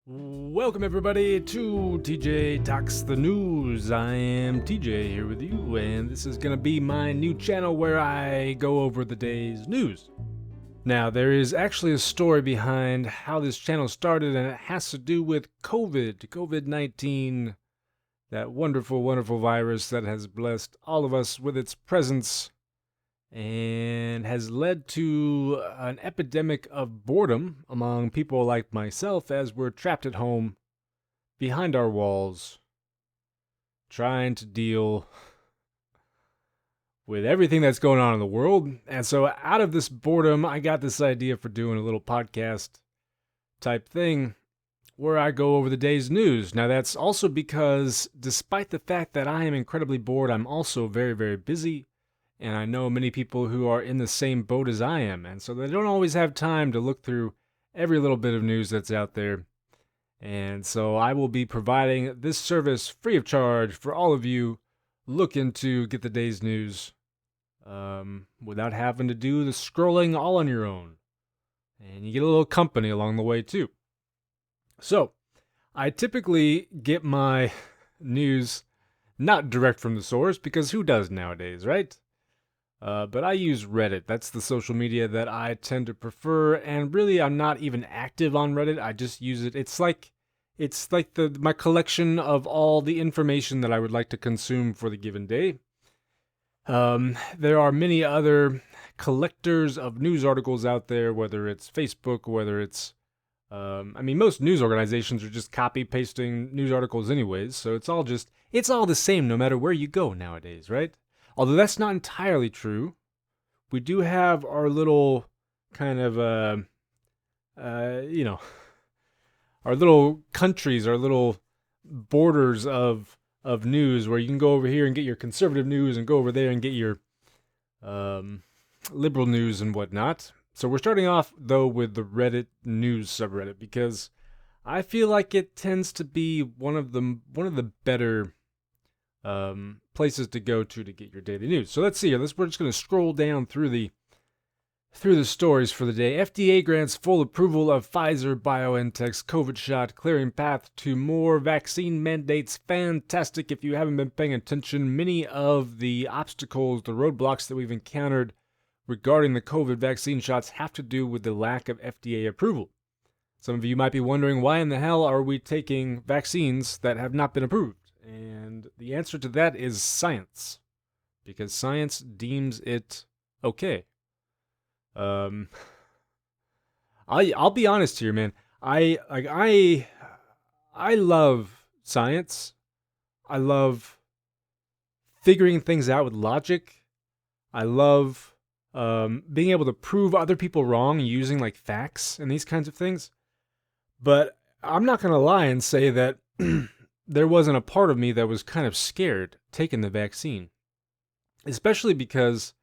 Welcome everybody to TJ Talks the News. I am TJ here with you, and this is gonna be my new channel where I go over the day's news. Now, there is actually a story behind how this channel started, and it has to do with COVID-19, that wonderful, wonderful virus that has blessed all of us with its presence and has led to an epidemic of boredom among people like myself as we're trapped at home behind our walls trying to deal with everything that's going on in the world. And so out of this boredom, I got this idea for doing a little podcast type thing where I go over the day's news. Now, that's also because despite the fact that I am incredibly bored, I'm also very, very busy. And I know many people who are in the same boat as I am, and so they don't always have time to look through every little bit of news that's out there. And so I will be providing this service free of charge for all of you looking to get the day's news without having to do the scrolling all on your own. And you get a little company along the way too. So I typically get my news not direct from the source, because who does nowadays, right? But I use Reddit. That's the social media that I tend to prefer, and really I'm not even active on Reddit. I just use it. It's like my collection of all the information that I would like to consume for the given day. There are many other collectors of news articles out there, whether it's Facebook, whether it's most news organizations are just copy pasting news articles anyways, so it's all the same no matter where you go nowadays, right? Although that's not entirely true. We do have our little kind of, our little countries, our little borders of news where you can go over here and get your conservative news and go over there and get your liberal news and whatnot. So we're starting off, though, with the Reddit news subreddit because I feel like it tends to be one of the better places to go to get your daily news. So let's see here. We're just going to scroll down through the stories for the day. FDA grants full approval of Pfizer-BioNTech's COVID shot, clearing path to more vaccine mandates. Fantastic. If you haven't been paying attention, many of the obstacles, the roadblocks that we've encountered regarding the COVID vaccine shots have to do with the lack of FDA approval. Some of you might be wondering, why in the hell are we taking vaccines that have not been approved? And the answer to that is science, because science deems it okay. I'll be honest here, man. I love science. I love figuring things out with logic. I love being able to prove other people wrong using like facts and these kinds of things. But I'm not gonna lie and say that there wasn't a part of me that was kind of scared taking the vaccine. Especially because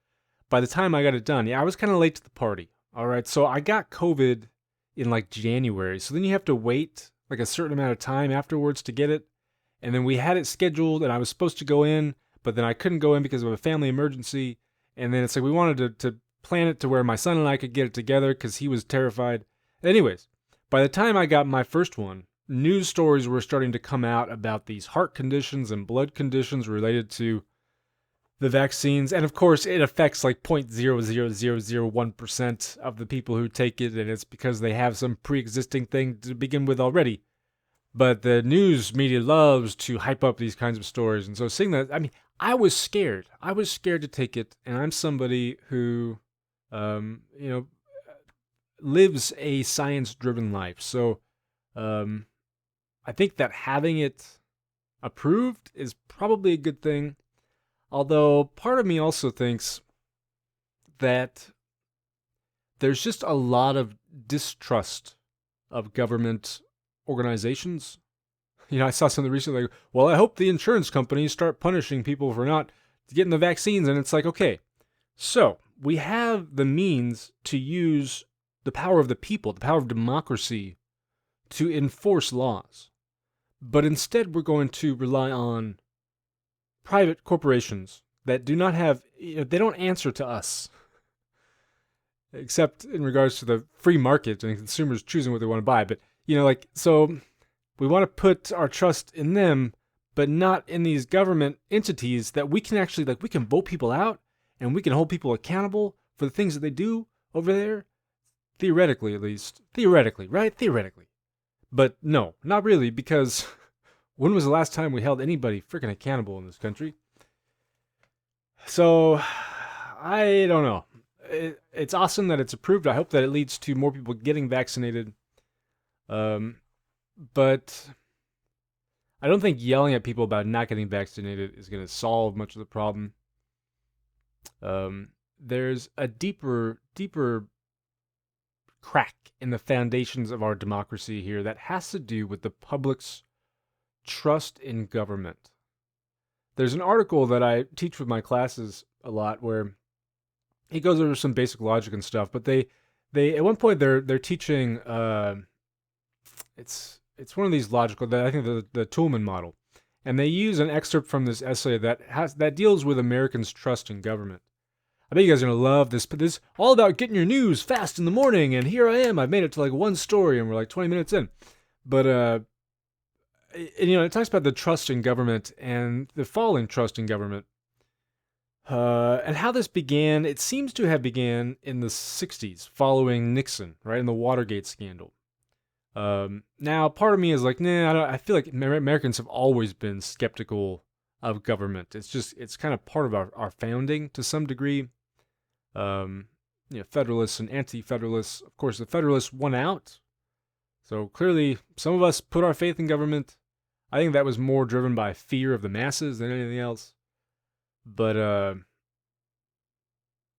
by the time I got it done, I was kind of late to the party. All right, so I got COVID in like January. So then you have to wait like a certain amount of time afterwards to get it. And then we had it scheduled and I was supposed to go in, but then I couldn't go in because of a family emergency. And then it's like we wanted to plan it to where my son and I could get it together because he was terrified. Anyways, by the time I got my first one, news stories were starting to come out about these heart conditions and blood conditions related to the vaccines. And of course, it affects like 0.00001% of the people who take it, and it's because they have some pre-existing thing to begin with already. But the news media loves to hype up these kinds of stories. And so seeing that, I was scared. I was scared to take it, and I'm somebody who, lives a science-driven life. So, I think that having it approved is probably a good thing. Although part of me also thinks that there's just a lot of distrust of government organizations. I saw something recently like, well, I hope the insurance companies start punishing people for not getting the vaccines. And it's like, okay, so we have the means to use the power of the people, the power of democracy, to enforce laws. But instead, we're going to rely on private corporations that do not have, they don't answer to us. Except in regards to the free market and consumers choosing what they want to buy. But, so We want to put our trust in them, but not in these government entities that we can actually, like, we can vote people out and we can hold people accountable for the things that they do over there. Theoretically, at least. Theoretically, right? Theoretically. But no, not really, because when was the last time we held anybody freaking accountable in this country? So, I don't know. It's awesome that it's approved. I hope that it leads to more people getting vaccinated. But I don't think yelling at people about not getting vaccinated is going to solve much of the problem. There's a deeper crack in the foundations of our democracy here that has to do with the public's trust in government. There's an article that I teach with my classes a lot where he goes over some basic logic and stuff, but they at one point they're teaching it's one of these logical, I think the Toolman model, and they use an excerpt from this essay that deals with Americans' trust in government. I bet you guys are gonna love this, but this is all about getting your news fast in the morning, and here I am. I've made it to like one story, and we're like 20 minutes in. But it talks about the trust in government and the falling trust in government, and how this began. It seems to have began in the '60s, following Nixon, right, in the Watergate scandal. Now, part of me is like, nah, I feel like Americans have always been skeptical of government. It's kind of part of our founding to some degree. Federalists and anti-federalists. Of course, the Federalists won out. So clearly, some of us put our faith in government. I think that was more driven by fear of the masses than anything else. But,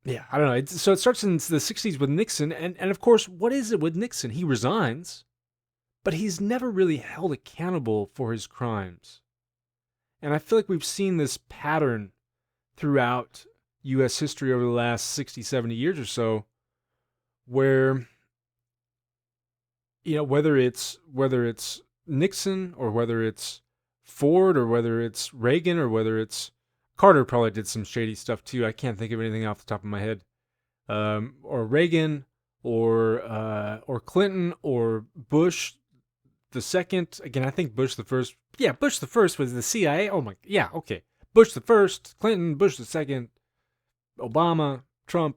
yeah, I don't know. So it starts in the 60s with Nixon. And of course, what is it with Nixon? He resigns, but he's never really held accountable for his crimes. And I feel like we've seen this pattern throughout U.S. history over the last 60, 70 years or so, where, whether it's Nixon or whether it's Ford or whether it's Reagan or whether it's Carter, probably did some shady stuff too. I can't think of anything off the top of my head. Or Reagan or Clinton or Bush the second. Again, I think Bush the first. Yeah, Bush the first was the CIA. Oh my, yeah, okay. Bush the first, Clinton, Bush the second, Obama, Trump.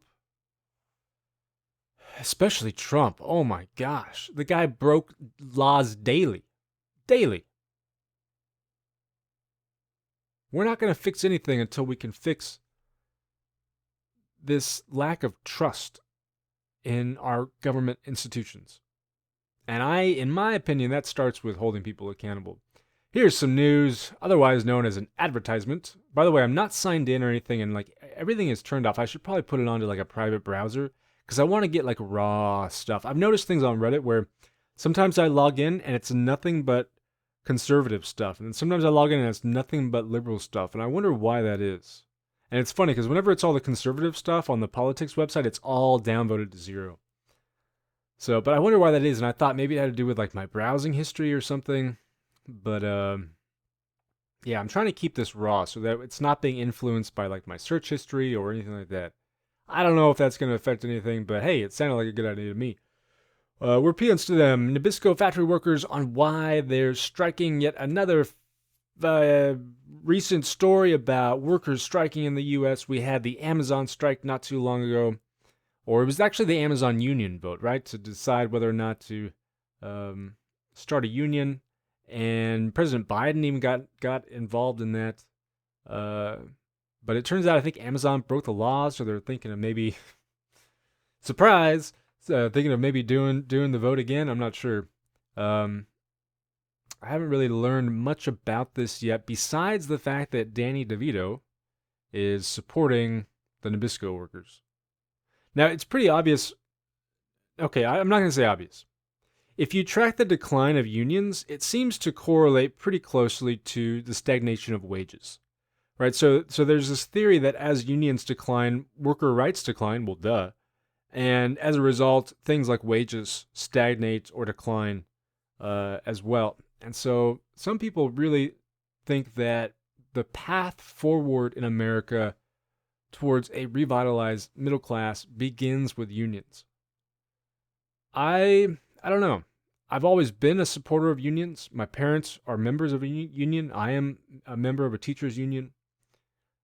Especially Trump. Oh my gosh. The guy broke laws daily. Daily. We're not going to fix anything until we can fix this lack of trust in our government institutions. And in my opinion, that starts with holding people accountable. Here's some news, otherwise known as an advertisement. By the way, I'm not signed in or anything, and like everything is turned off. I should probably put it onto like a private browser because I want to get like raw stuff. I've noticed things on Reddit where sometimes I log in and it's nothing but conservative stuff, and then sometimes I log in and it's nothing but liberal stuff, and I wonder why that is. And it's funny because whenever it's all the conservative stuff on the politics website, it's all downvoted to 0. So, but I wonder why that is, and I thought maybe it had to do with like my browsing history or something. But yeah, I'm trying to keep this raw so that it's not being influenced by like my search history or anything like that. I don't know if that's going to affect anything, but hey, it sounded like a good idea to me. We're appeals to them. Nabisco factory workers on why they're striking. Yet another recent story about workers striking in the U.S. We had the Amazon strike not too long ago. Or it was actually the Amazon union vote, right? To decide whether or not to start a union. And President Biden even got involved in that. But it turns out I think Amazon broke the law, so they're thinking of maybe, surprise, thinking of maybe doing the vote again. I'm not sure. I haven't really learned much about this yet, besides the fact that Danny DeVito is supporting the Nabisco workers. Now, it's pretty obvious. Okay, I'm not going to say obvious. If you track the decline of unions, it seems to correlate pretty closely to the stagnation of wages. Right? So there's this theory that as unions decline, worker rights decline. Well, duh. And as a result, things like wages stagnate or decline as well. And so some people really think that the path forward in America towards a revitalized middle class begins with unions. I don't know. I've always been a supporter of unions. My parents are members of a union. I am a member of a teachers union.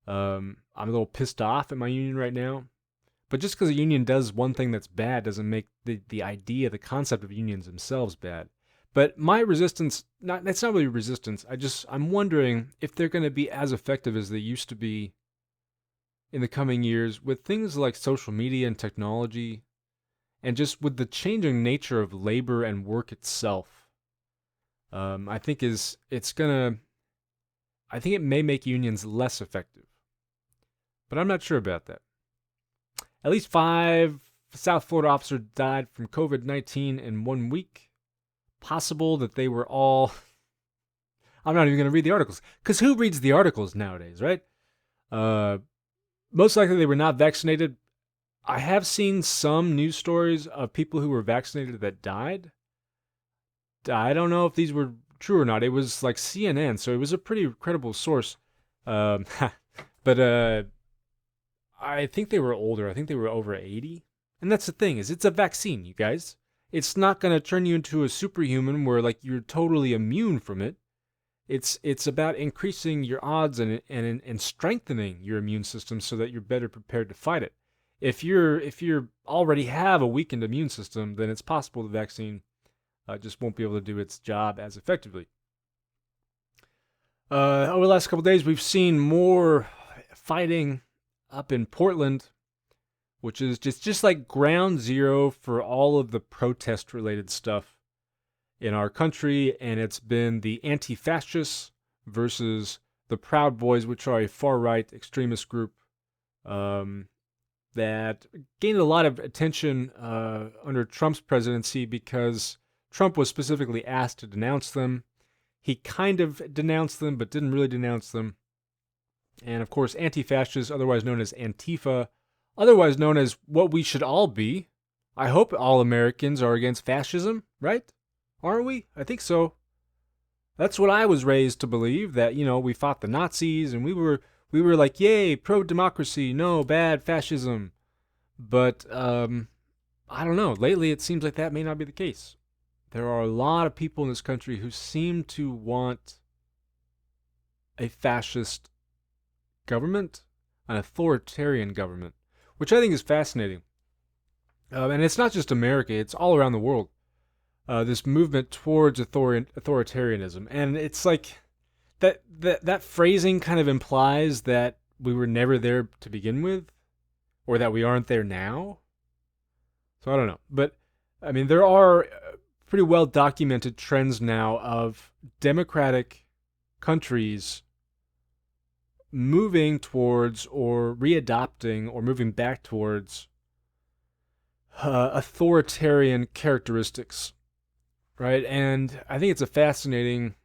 I'm a little pissed off at my union right now. But just because a union does one thing that's bad doesn't make the idea, the concept of unions themselves bad. But my resistance, it's not really resistance. I'm wondering if they're going to be as effective as they used to be in the coming years with things like social media and technology, and just with the changing nature of labor and work itself. I think it may make unions less effective, but I'm not sure about that. At least 5 South Florida officers died from COVID-19 in 1 week. Possible that they were all... I'm not even going to read the articles, because who reads the articles nowadays, right? Most likely they were not vaccinated. I have seen some news stories of people who were vaccinated that died. I don't know if these were true or not. It was like CNN, so it was a pretty credible source. But I think they were older. I think they were over 80. And that's the thing, is it's a vaccine, you guys. It's not going to turn you into a superhuman where like you're totally immune from it. It's about increasing your odds and strengthening your immune system so that you're better prepared to fight it. If you're already have a weakened immune system, then it's possible the vaccine just won't be able to do its job as effectively. Over the last couple of days, we've seen more fighting up in Portland, which is just like ground zero for all of the protest-related stuff in our country, and it's been the anti-fascists versus the Proud Boys, which are a far-right extremist group that gained a lot of attention under Trump's presidency because Trump was specifically asked to denounce them. He kind of denounced them, but didn't really denounce them. And of course, anti-fascists, otherwise known as Antifa, otherwise known as what we should all be. I hope all Americans are against fascism, right? Aren't we? I think so. That's what I was raised to believe, that, we fought the Nazis and we were like, yay, pro-democracy, no, bad fascism. But, I don't know. Lately, it seems like that may not be the case. There are a lot of people in this country who seem to want a fascist government, an authoritarian government, which I think is fascinating. And it's not just America, it's all around the world. This movement towards authoritarianism. And it's like that phrasing kind of implies that we were never there to begin with, or that we aren't there now. So I don't know. But, I mean, there are pretty well documented trends now of democratic countries moving towards or readopting or moving back towards authoritarian characteristics, right? And I think it's a fascinating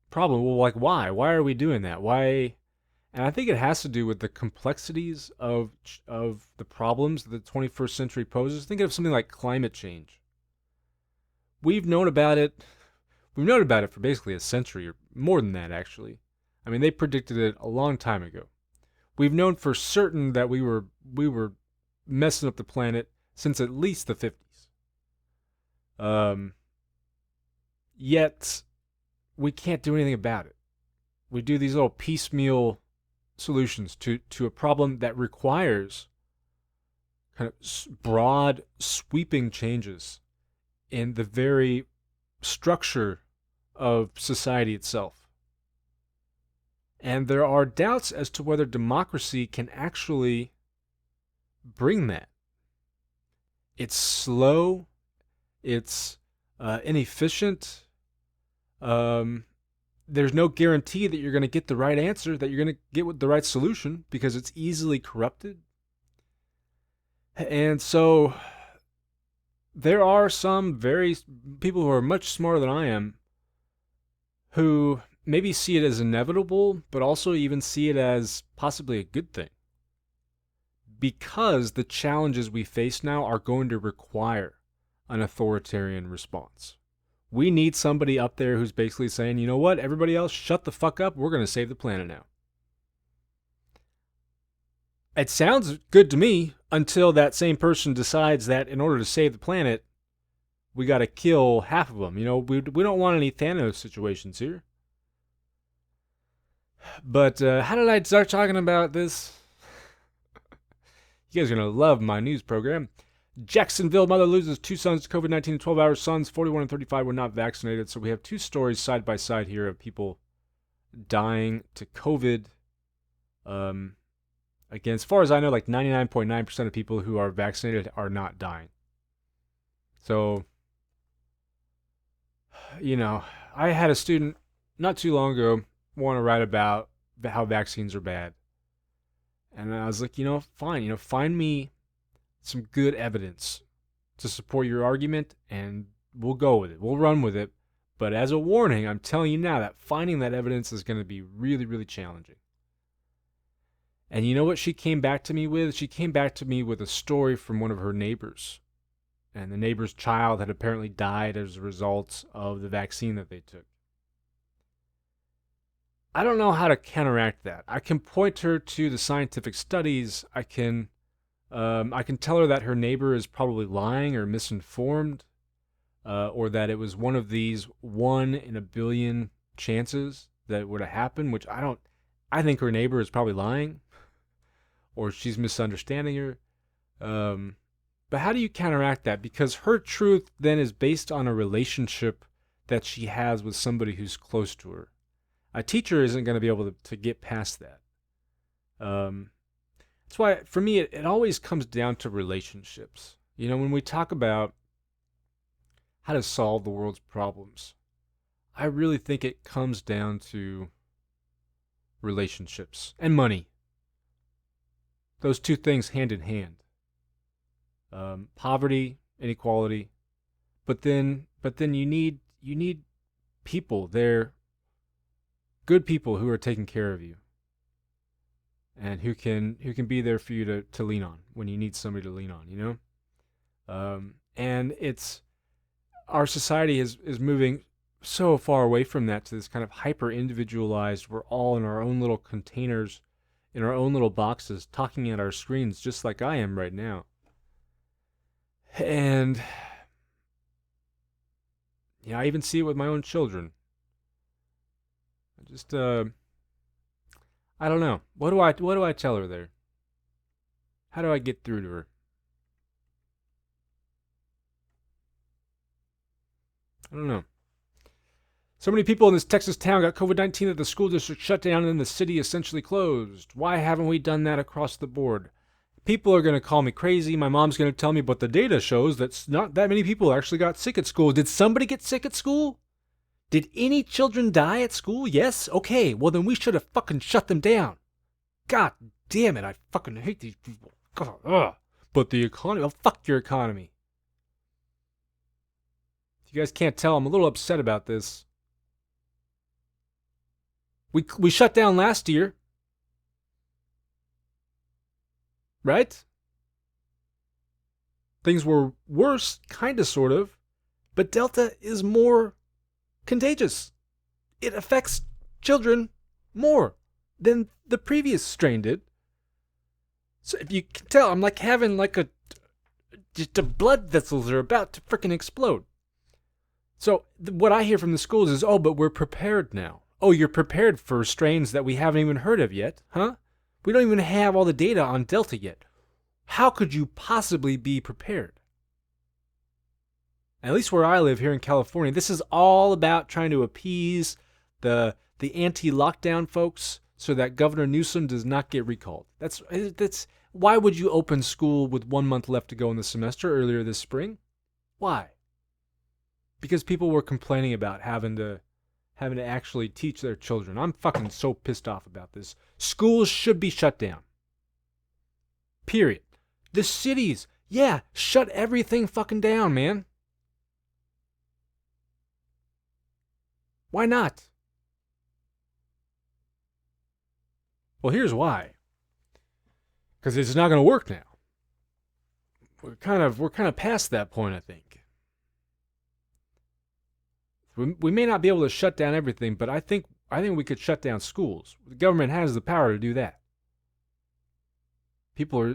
problem. Well, like, why? Why are we doing that? Why? And I think it has to do with the complexities of the problems that the 21st century poses. Think of something like climate change. We've known about it for basically a century, or more than that, actually. I mean, they predicted it a long time ago. We've known for certain that we were messing up the planet since at least the 50s. Yet we can't do anything about it. We do these little piecemeal solutions to a problem that requires kind of broad, sweeping changes in the very structure of society itself. And there are doubts as to whether democracy can actually bring that. It's slow, it's inefficient. There's no guarantee that you're going to get the right answer, that you're going to get the right solution, because it's easily corrupted. And so there are some people who are much smarter than I am who maybe see it as inevitable, but also even see it as possibly a good thing. Because the challenges we face now are going to require an authoritarian response. We need somebody up there who's basically saying, you know what, everybody else, shut the fuck up. We're going to save the planet now. It sounds good to me until that same person decides that in order to save the planet, we got to kill half of them. We don't want any Thanos situations here. But how did I start talking about this? You guys are going to love my news program. Jacksonville mother loses 2 sons to COVID-19 in 12 hours. Sons 41 and 35 were not vaccinated. So we have 2 stories side by side here of people dying to COVID. Again, as far as I know, like 99.9% of people who are vaccinated are not dying. So, I had a student not too long ago want to write about how vaccines are bad. And I was like, fine, find me some good evidence to support your argument and we'll go with it. We'll run with it. But as a warning, I'm telling you now that finding that evidence is going to be really, really challenging. And you know what she came back to me with? She came back to me with a story from one of her neighbors. And the neighbor's child had apparently died as a result of the vaccine that they took. I don't know how to counteract that. I can point her to the scientific studies. I can tell her that her neighbor is probably lying or misinformed, or that it was one of these 1 in a billion chances that it would have happened, which I think her neighbor is probably lying, or she's misunderstanding her. But how do you counteract that? Because her truth then is based on a relationship that she has with somebody who's close to her. A teacher isn't going to be able to get past that. That's why, for me, it always comes down to relationships. When we talk about how to solve the world's problems, I really think it comes down to relationships and money. Those 2 things hand in hand. Poverty, inequality, but then you need people there, good people who are taking care of you, and who can be there for you to lean on when you need somebody to lean on. And it's our society is moving so far away from that to this kind of hyper individualized. We're all in our own little containers, in our own little boxes, talking at our screens, just like I am right now. And I even see it with my own children. Just I don't know. What do I tell her there? How do I get through to her? I don't know. So many people in this Texas town got COVID-19 that the school district shut down and then the city essentially closed. Why haven't we done that across the board? People are going to call me crazy. My mom's going to tell me, but the data shows that not that many people actually got sick at school. Did somebody get sick at school? Did any children die at school? Yes? Okay, well then we should have fucking shut them down. God damn it, I fucking hate these people. God, ugh. But the economy, well, fuck your economy. You guys can't tell, I'm a little upset about this. We shut down last year. Right? Things were worse, kind of, sort of. But Delta is more contagious. It affects children more than the previous strain did. So if you can tell, I'm like having just the blood vessels are about to freaking explode. So what I hear from the schools is, oh, but we're prepared now. Oh, you're prepared for strains that we haven't even heard of yet, huh? We don't even have all the data on Delta yet. How could you possibly be prepared? At least where I live here in California, this is all about trying to appease the anti-lockdown folks so that Governor Newsom does not get recalled. That's why would you open school with 1 month left to go in the semester earlier this spring? Why? Because people were complaining about having to actually teach their children. I'm fucking so pissed off about this. Schools should be shut down. Period. The cities, yeah, shut everything fucking down, man. Why not? Well, here's why. Because it's not going to work now. We're kind of past that point, I think. We may not be able to shut down everything, but I think we could shut down schools. The government has the power to do that. People are,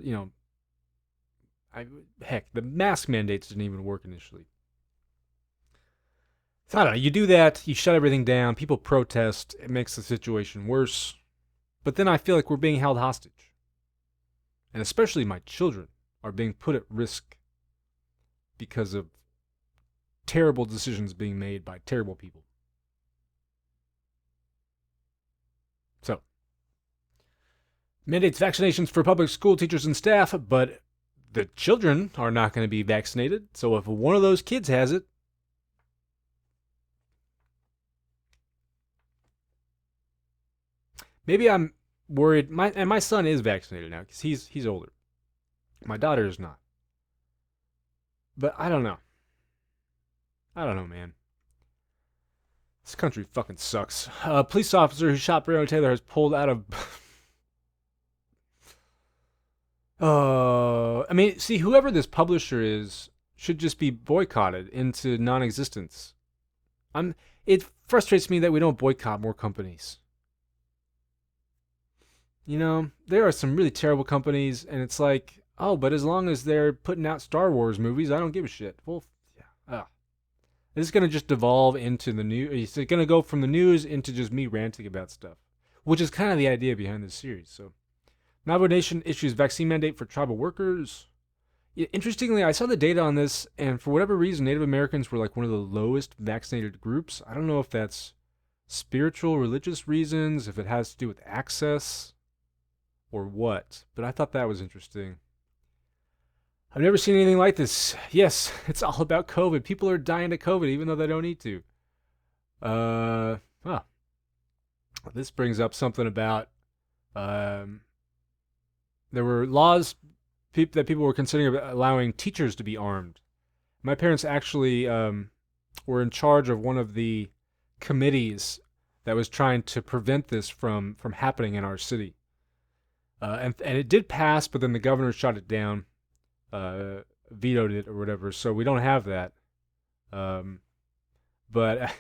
heck, the mask mandates didn't even work initially. So I don't know. You do that, you shut everything down, people protest, it makes the situation worse. But then I feel like we're being held hostage. And especially my children are being put at risk because of terrible decisions being made by terrible people. So, mandates vaccinations for public school teachers and staff, but the children are not going to be vaccinated. So if one of those kids has it, maybe I'm worried. My son is vaccinated now because he's older. My daughter is not. But I don't know. I don't know, man. This country fucking sucks. A police officer who shot Breonna Taylor has pulled out of. I mean, see, whoever this publisher is should just be boycotted into non-existence. It frustrates me that we don't boycott more companies. You know, there are some really terrible companies, and it's like, oh, but as long as they're putting out Star Wars movies, I don't give a shit. Well, yeah. This is going to just devolve into the news. It's going to go from the news into just me ranting about stuff, which is kind of the idea behind this series. So, Navajo Nation issues vaccine mandate for tribal workers. Yeah, interestingly, I saw the data on this, and for whatever reason, Native Americans were like one of the lowest vaccinated groups. I don't know if that's spiritual, religious reasons, if it has to do with access, or what, but I thought that was interesting. I've never seen anything like this. Yes, it's all about COVID. People are dying of COVID even though they don't need to. Huh. This brings up something about there were laws that people were considering allowing teachers to be armed. My parents actually were in charge of one of the committees that was trying to prevent this from happening in our city. And it did pass, but then the governor shot it down, vetoed it or whatever. So we don't have that. But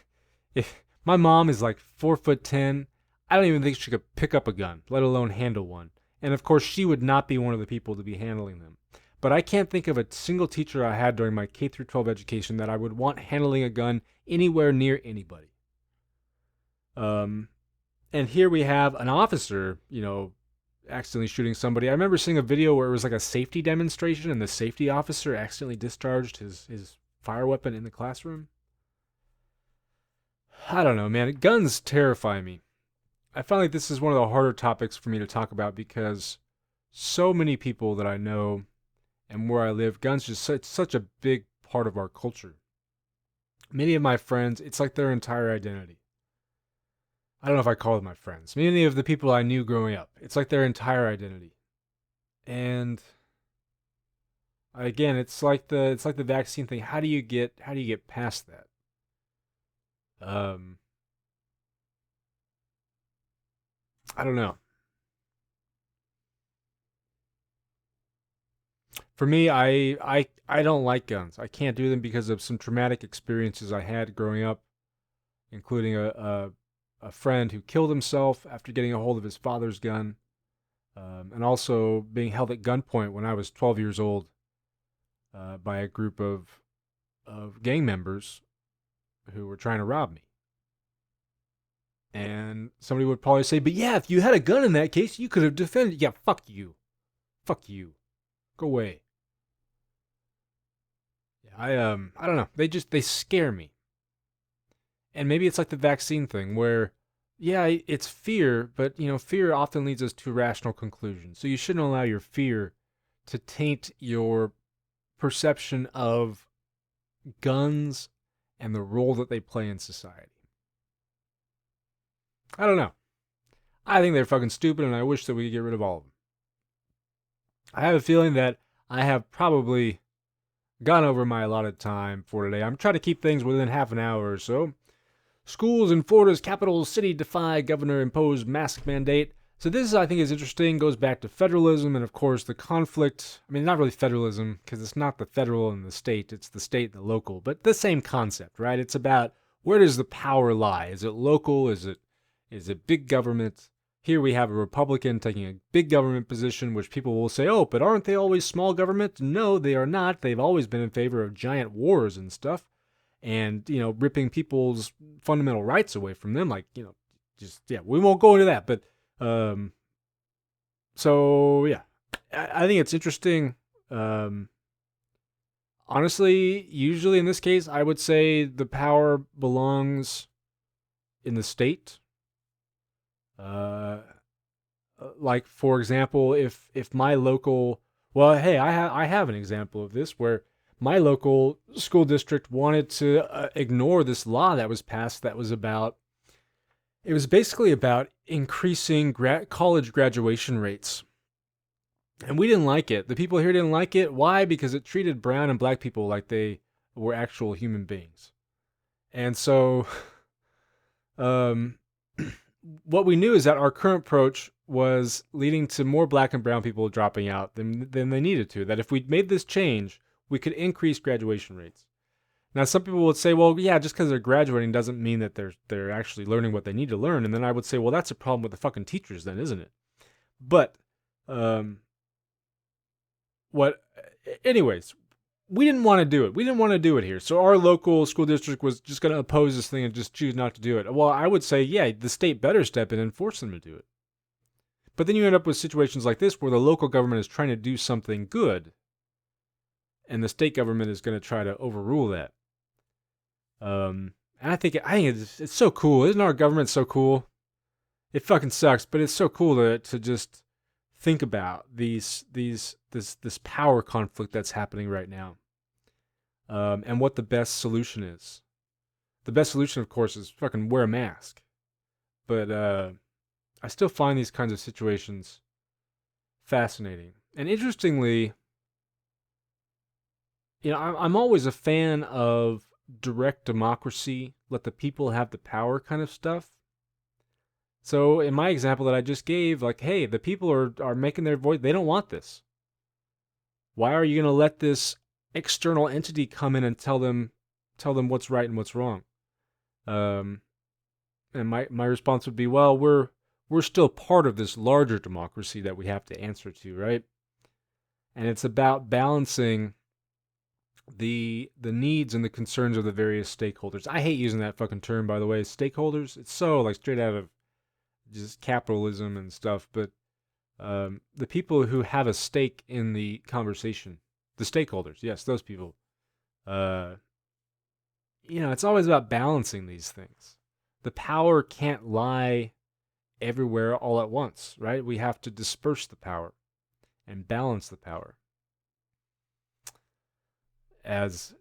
if my mom is like 4'10", I don't even think she could pick up a gun, let alone handle one. And of course, she would not be one of the people to be handling them. But I can't think of a single teacher I had during my K through 12 education that I would want handling a gun anywhere near anybody. And here we have an officer, accidentally shooting somebody. I remember seeing a video where it was like a safety demonstration and the safety officer accidentally discharged his fire weapon in the classroom. I don't know, man. Guns terrify me. I find like this is one of the harder topics for me to talk about because so many people that I know and where I live, guns just it's such a big part of our culture. Many of my friends, it's like their entire identity. I don't know if I call them my friends. Many of the people I knew growing up, it's like their entire identity. And again, it's like the vaccine thing. How do you get past that? I don't know. For me, I don't like guns. I can't do them because of some traumatic experiences I had growing up, including a friend who killed himself after getting a hold of his father's gun, and also being held at gunpoint when I was 12 years old by a group of gang members who were trying to rob me. And somebody would probably say, but yeah, if you had a gun in that case, you could have defended. Yeah, fuck you. Fuck you. Go away. Yeah, I don't know. They scare me. And maybe it's like the vaccine thing where, yeah, it's fear, but fear often leads us to rational conclusions. So you shouldn't allow your fear to taint your perception of guns and the role that they play in society. I don't know. I think they're fucking stupid, and I wish that we could get rid of all of them. I have a feeling that I have probably gone over my allotted time for today. I'm trying to keep things within half an hour or so. Schools in Florida's capital city defy governor imposed mask mandate. So this, I think, is interesting. Goes back to federalism and, of course, the conflict. I mean, not really federalism because it's not the federal and the state. It's the state and the local. But the same concept, right? It's about where does the power lie? Is it local? Is it big government? Here we have a Republican taking a big government position, which people will say, oh, but aren't they always small government? No, they are not. They've always been in favor of giant wars and stuff. and, ripping people's fundamental rights away from them. Like, we won't go into that. But, so yeah, I think it's interesting. Honestly, usually in this case, I would say the power belongs in the state. Like, for example, if my local, well, hey, I have an example of this where my local school district wanted to ignore this law that was passed that was about, it was basically about increasing college graduation rates. And we didn't like it. The people here didn't like it. Why? Because it treated brown and black people like they were actual human beings. And so, what we knew is that our current approach was leading to more black and brown people dropping out than they needed to. That if we made this change, we could increase graduation rates. Now, some people would say, well, yeah, just because they're graduating doesn't mean that they're actually learning what they need to learn. And then I would say, well, that's a problem with the fucking teachers then, isn't it? But, anyways, we didn't want to do it. We didn't want to do it here. So our local school district was just going to oppose this thing and just choose not to do it. Well, I would say, yeah, the state better step in and force them to do it. But then you end up with situations like this where the local government is trying to do something good, and the state government is going to try to overrule that. And I think it's so cool. Isn't our government so cool? It fucking sucks, but it's so cool to just think about this power conflict that's happening right now, and what the best solution is. The best solution, of course, is fucking wear a mask. But I still find these kinds of situations fascinating. And interestingly, I'm always a fan of direct democracy, let the people have the power kind of stuff. So in my example that I just gave, like, hey, the people are making their voice. They don't want this. Why are you going to let this external entity come in and tell them what's right and what's wrong? And my response would be, well, we're still part of this larger democracy that we have to answer to, right? And it's about balancing the needs and the concerns of the various stakeholders. I hate using that fucking term, by the way, stakeholders. It's so like straight out of just capitalism and stuff, but the people who have a stake in the conversation, the stakeholders, yes, those people. It's always about balancing these things. The power can't lie everywhere all at once, right? We have to disperse the power and balance the power. As,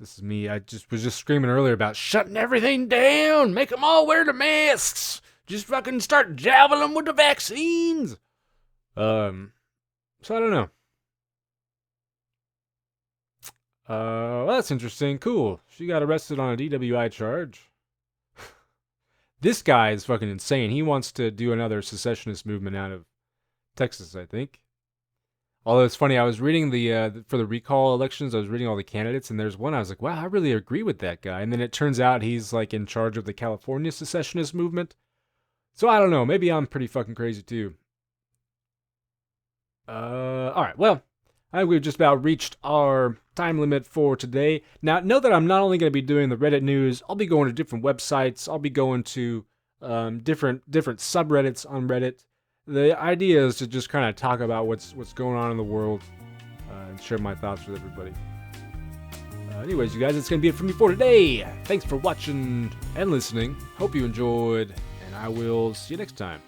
this is me. I was just screaming earlier about shutting everything down, make them all wear the masks. Just fucking start jabbing them with the vaccines. So I don't know. Well, that's interesting. Cool. She got arrested on a DWI charge. This guy is fucking insane. He wants to do another secessionist movement out of Texas, I think. Although it's funny, I was reading for the recall elections, I was reading all the candidates, and there's one I was like, wow, I really agree with that guy. And then it turns out he's like in charge of the California secessionist movement. So I don't know, maybe I'm pretty fucking crazy too. Alright, well, I think we've just about reached our time limit for today. Now, know that I'm not only going to be doing the Reddit news, I'll be going to different websites, I'll be going to different subreddits on Reddit. The idea is to just kind of talk about what's going on in the world and share my thoughts with everybody. Anyways, you guys, it's going to be it for me for today. Thanks for watching and listening. Hope you enjoyed, and I will see you next time.